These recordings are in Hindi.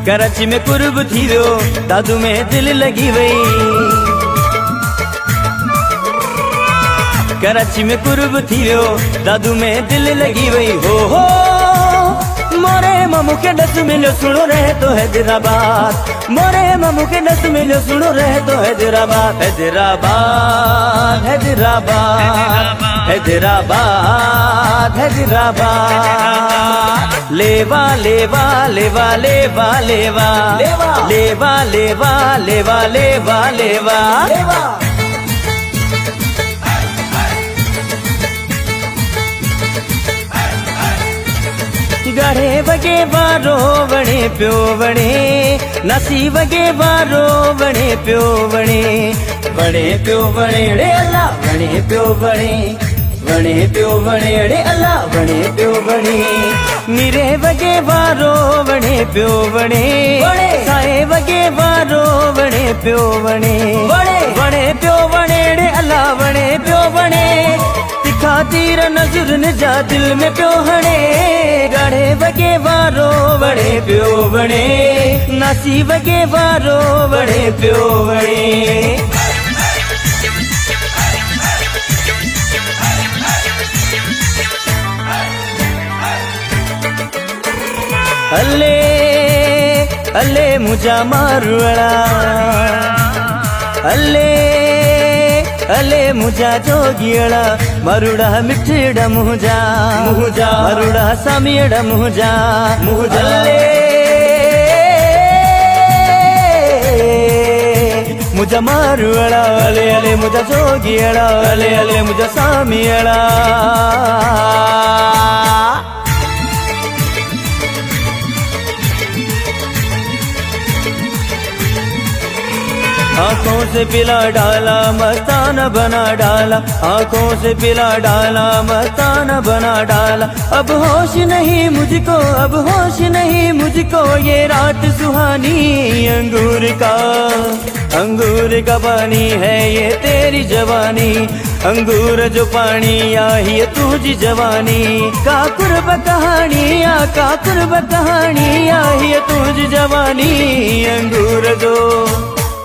कराची में कुर्ब थी वो दादू में दिल लगी वही। कराची में कुर्ब थी वो दादू में दिल लगी वही। हो मोरे मामू के दस मिलो सुनो रहे तो हैदराबाद। मोरे मामू के दस मिलो सुनो रहे तो हैदराबाद। हैदराबाद हैदराबाद हैदराबाद हैदराबाद। लेवा लेवा लेवा लेवा लेवा लेवा लेवा लेवा लेवा लेवा लेवा। गढ़े वगे बारो वणे प्यो वणे नसी वगे बारो वणे प्यो वणे वणे प्यो वणे रे अल्लाह वणे प्यो वणे वणे प्यो वणे रे अल्लाह वणे प्यो वणे। मीरे वगे बारो वणे प्यो वणे साए वगे बारो वणे प्यो वणे वणे प्यो वणे रे अल्लाह वणे प्यो वणे। तिखा तीर नजर न जा दिल में प्यो हणे। गाढ़े वगे वारो वणे प्यो वणे नासी वगे वारो वणे प्यो वणे। अल्ले अल्ले मुझा मारुड़ा अल्ले अले मुझा जोगियड़ा मरुड़ा मिठड़ा मुझा मुझा मरुड़ा सामियड़ा मुझा मुझा। अले मुझा मारुड़ा अले अले मुझा जोगियड़ा अले अले मुझा सामियड़ा। आँखों से पिला डाला मस्ताना बना डाला। आँखों से पिला डाला मस्ताना बना डाला। अब होश नहीं मुझको अब होश नहीं मुझको ये रात सुहानी। अंगूर का पानी है ये तेरी जवानी। अंगूर जो पानी आई है तुझी जवानी। का कुर्ब कहानी आई है तुझी जवानी।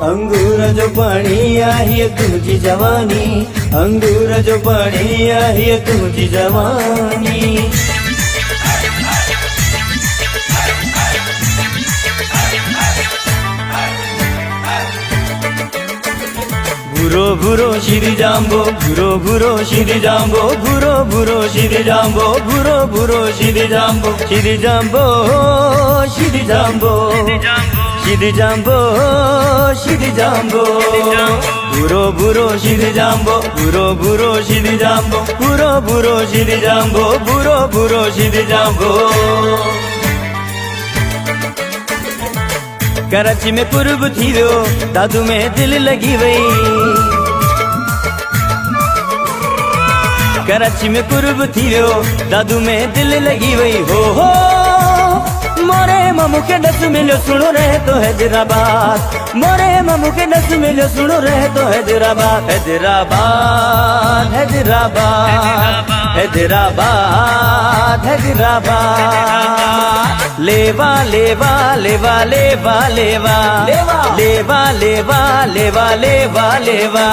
अंगूर जो पानी आई है तुझी जवानी। अंगूर जो पानी आई है तुझी जवानी। भूरो भूरो श्री जाम्बो भूरो भूरो श्री जाम्बो भूरो भूरो श्री जाम्बो भूरो भूरो श्री जाम्बो श्री जाम्बो श्री जाम्बो श्री जाम्बो श्री जाम्बो। भूरो भूरो श्री जाम्बो भूरो भूरो श्री जाम्बो भूरो भूरो श्री जाम्बो भूरो भूरो श्री जाम्बो। कराची में कुर्ब थी वो दादू में दिल लगी वही। कराची में कुर्ब थी वो दादू में दिल लगी वही। हो मोरे मामू के दस मिलो सुनो रहे तो हैदराबाद। मोरे मामू के दस मिलो सुनो रहे तो हैदराबाद। हैदराबाद हैदराबाद हैदराबाद हैदराबाद। लेवा लेवा लेवा लेवा लेवा लेवा लेवा लेवा लेवा लेवा लेवा।